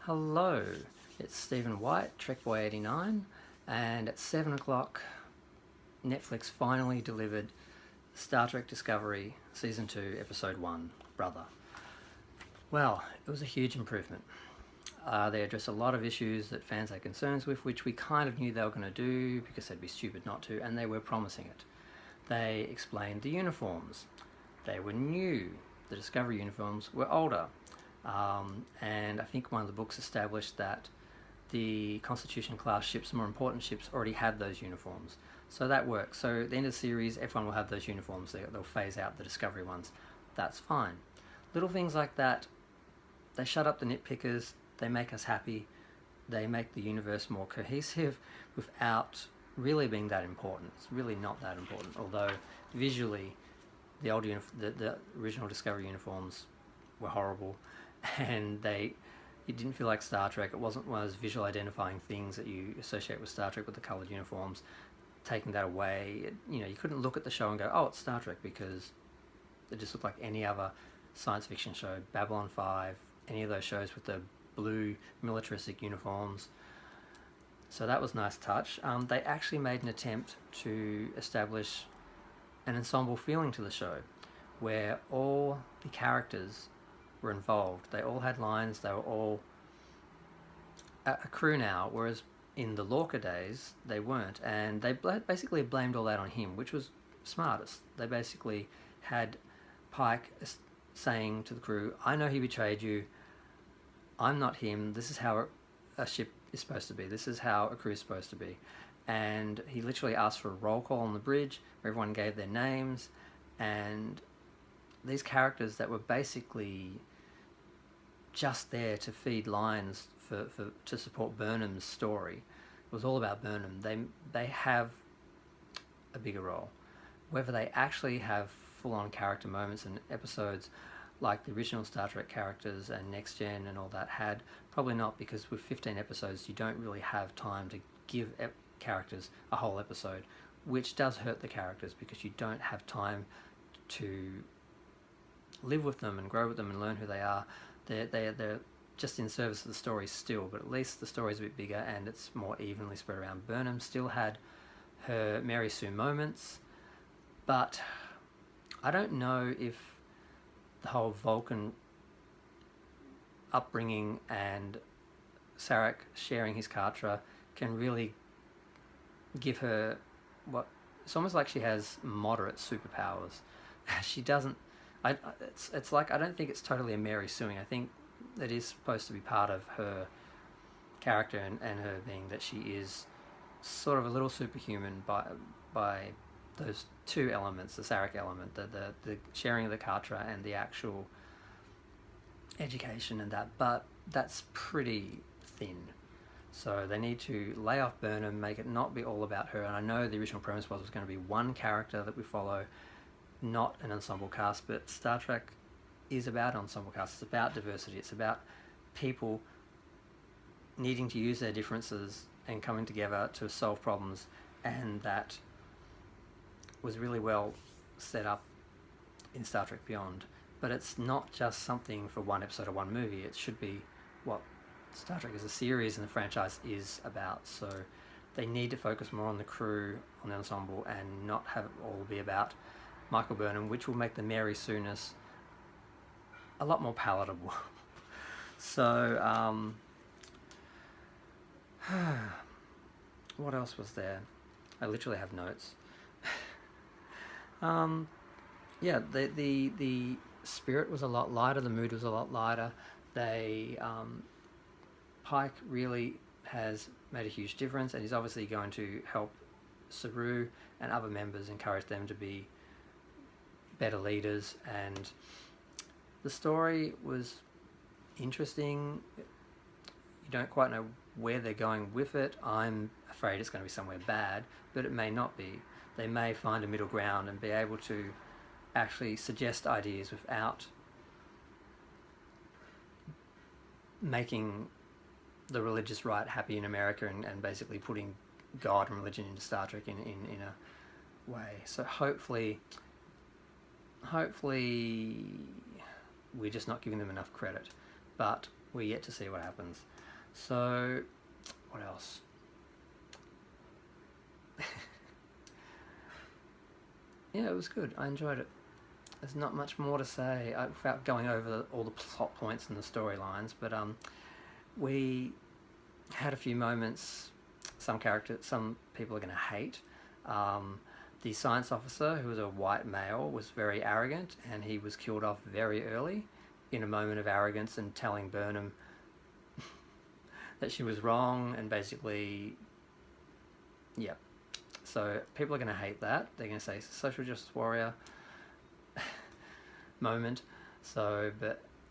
Hello, it's Stephen White, Trekboy89, and at 7 o'clock, Netflix finally delivered Star Trek Discovery Season 2, Episode 1, Brother. Well, it was a huge improvement. They address a lot of issues that fans had concerns with, which we kind of knew they were going to do because they'd be stupid not to, and they were promising it. They explained the uniforms. They were new. The Discovery uniforms were older. And I think one of the books established that the Constitution class ships, more important ships, already had those uniforms. So that works. So at the end of the series, everyone will have those uniforms. They'll phase out the Discovery ones. That's fine. Little things like that, they shut up the nitpickers, they make us happy, they make the universe more cohesive without really being that important. It's really not that important, although visually the original Discovery uniforms were horrible, and it didn't feel like Star Trek. It wasn't one of those visual identifying things that you associate with Star Trek with the coloured uniforms. Taking that away, you couldn't look at the show and go, oh, it's Star Trek, because it just looked like any other science fiction show. Babylon 5, any of those shows with the blue militaristic uniforms. So that was a nice touch. They actually made an attempt to establish an ensemble feeling to the show, where all the characters were involved. They all had lines. They were all a crew now, whereas in the Lorca days they weren't, and they basically blamed all that on him, which was smartest. They basically had Pike saying to the crew, I know he betrayed you, I'm not him, this is how a ship is supposed to be, this is how a crew is supposed to be. And he literally asked for a roll call on the bridge where everyone gave their names, and these characters that were basically just there to feed lines to support Burnham's story. It was all about Burnham. They have a bigger role. Whether they actually have full-on character moments and episodes like the original Star Trek characters and Next Gen and all that had, probably not, because with 15 episodes you don't really have time to give characters a whole episode, which does hurt the characters because you don't have time to live with them and grow with them and learn who they are. They're just in service of the story still, but at least the story's a bit bigger and it's more evenly spread around. Burnham still had her Mary Sue moments, but I don't know if the whole Vulcan upbringing and Sarek sharing his Katra can really give her what... It's almost like she has moderate superpowers. She doesn't... It's like, I don't think it's totally a Mary Suing. I think it is supposed to be part of her character and her being that she is sort of a little superhuman by those two elements, the Sarek element, the sharing of the Katra and the actual education and that, but that's pretty thin. So they need to lay off Burnham, make it not be all about her. And I know the original premise was it was going to be one character that we follow, not an ensemble cast, but Star Trek is about ensemble cast. It's about diversity. It's about people needing to use their differences and coming together to solve problems, and that was really well set up in Star Trek Beyond. But it's not just something for one episode or one movie. It should be what Star Trek as a series and the franchise is about. So they need to focus more on the crew, on the ensemble, and not have it all be about Michael Burnham, which will make the Mary Sue-ness a lot more palatable. So, what else was there? I literally have notes. Yeah, the spirit was a lot lighter, the mood was a lot lighter. Pike really has made a huge difference, and he's obviously going to help Saru and other members, encourage them to be better leaders. And the story was interesting. You don't quite know where they're going with it. I'm afraid it's going to be somewhere bad, but it may not be. They may find a middle ground and be able to actually suggest ideas without making the religious right happy in America and basically putting God and religion into Star Trek in a way. So hopefully we're just not giving them enough credit. But we're yet to see what happens. So, what else? Yeah, it was good. I enjoyed it. There's not much more to say without going over all the plot points and the storylines, but we had a few moments. Some people are going to hate. The science officer, who was a white male, was very arrogant, and he was killed off very early in a moment of arrogance and telling Burnham that she was wrong, and basically, yeah. So people are going to hate that. They're going to say social justice warrior moment. So,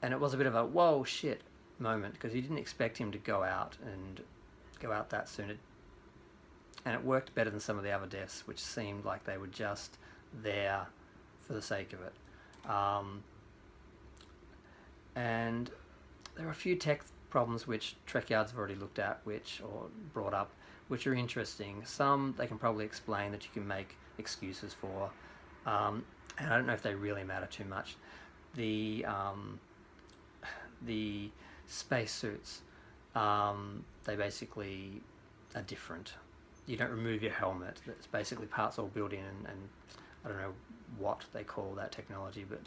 and it was a bit of a whoa shit moment, because you didn't expect him to go out that soon. And it worked better than some of the other deaths, which seemed like they were just there for the sake of it. And there are a few tech problems which Trek Yards have already looked at, or brought up, which are interesting. Some they can probably explain that you can make excuses for, and I don't know if they really matter too much. The spacesuits, they basically are different. You don't remove your helmet. It's basically parts all built in, and I don't know what they call that technology, but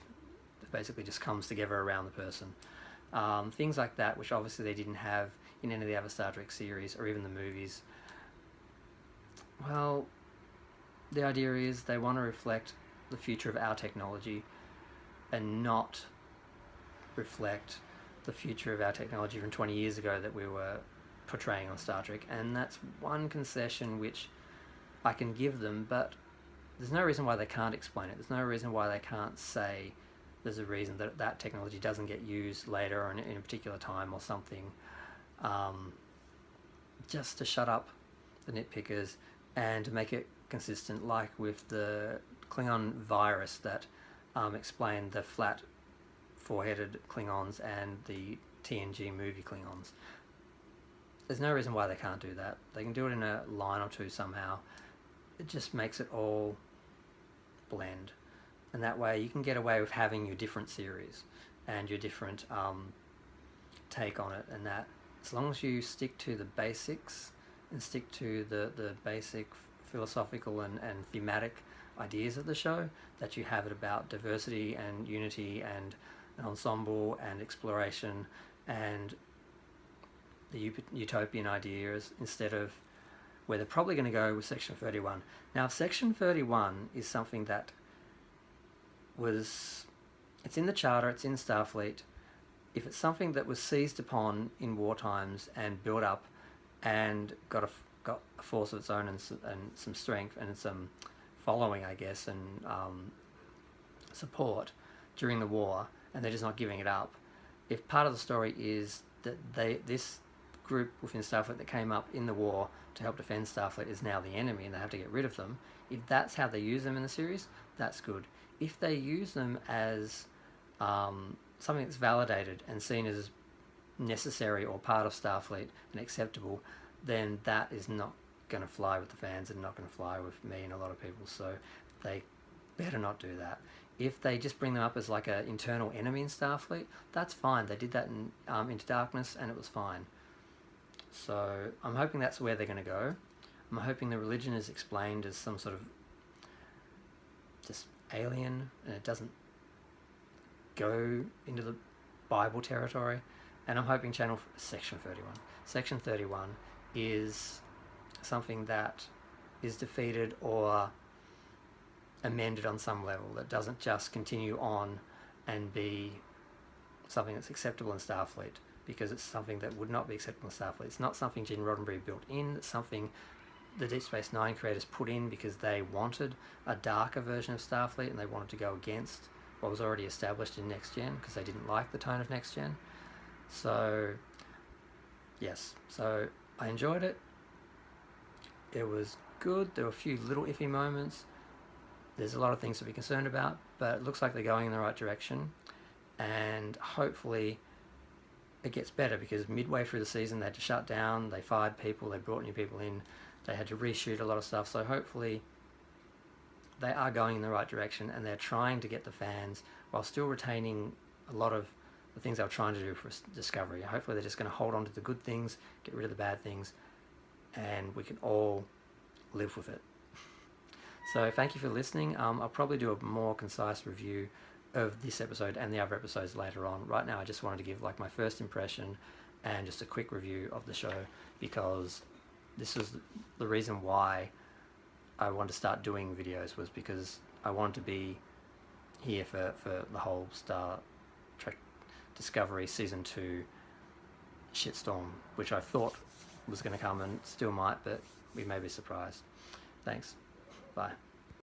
it basically just comes together around the person. Things like that, which obviously they didn't have in any of the other Star Trek series or even the movies. Well, the idea is they want to reflect the future of our technology and not reflect the future of our technology from 20 years ago that we were portraying on Star Trek. And that's one concession which I can give them, but there's no reason why they can't explain it. There's no reason why they can't say there's a reason that that technology doesn't get used later or in a particular time or something, just to shut up the nitpickers and to make it consistent, like with the Klingon virus that explained the flat four-headed Klingons and the TNG movie Klingons. There's no reason why they can't do that. They can do it in a line or two somehow. It just makes it all blend. And that way you can get away with having your different series and your different take on it, and that as long as you stick to the basics and stick to the basic philosophical and thematic ideas of the show, that you have it about diversity and unity and an ensemble and exploration and the utopian ideas, instead of where they're probably going to go with Section 31. Now, Section 31 is something that it's in the Charter, it's in Starfleet. If it's something that was seized upon in war times and built up and got a force of its own and some strength and some following, I guess, and support during the war, and they're just not giving it up. If part of the story is that this group within Starfleet that came up in the war to help defend Starfleet is now the enemy and they have to get rid of them, if that's how they use them in the series, that's good. If they use them as something that's validated and seen as necessary or part of Starfleet and acceptable, then that is not going to fly with the fans and not going to fly with me and a lot of people. So they better not do that. If they just bring them up as like an internal enemy in Starfleet, that's fine. They did that in Into Darkness and it was fine. So I'm hoping that's where they're going to go. I'm hoping the religion is explained as some sort of just alien and it doesn't go into the Bible territory. And I'm hoping Section 31 is something that is defeated or amended on some level, that doesn't just continue on and be something that's acceptable in Starfleet, because it's something that would not be acceptable in Starfleet. It's not something Gene Roddenberry built in. It's something the Deep Space Nine creators put in because they wanted a darker version of Starfleet and they wanted to go against what was already established in Next Gen because they didn't like the tone of Next Gen. So, yes. So I enjoyed it. It was good. There were a few little iffy moments. There's a lot of things to be concerned about, but it looks like they're going in the right direction. And hopefully it gets better, because midway through the season they had to shut down, they fired people, they brought new people in, they had to reshoot a lot of stuff. So hopefully they are going in the right direction and they're trying to get the fans while still retaining a lot of the things they were trying to do for Discovery. Hopefully they're just going to hold on to the good things, get rid of the bad things, and we can all live with it. So thank you for listening. I'll probably do a more concise review of this episode and the other episodes later on. Right now I just wanted to give like my first impression and just a quick review of the show, because this is the reason why I wanted to start doing videos, was because I wanted to be here for the whole Star Trek Discovery Season 2 shitstorm, which I thought was going to come and still might, but we may be surprised. Thanks. Bye.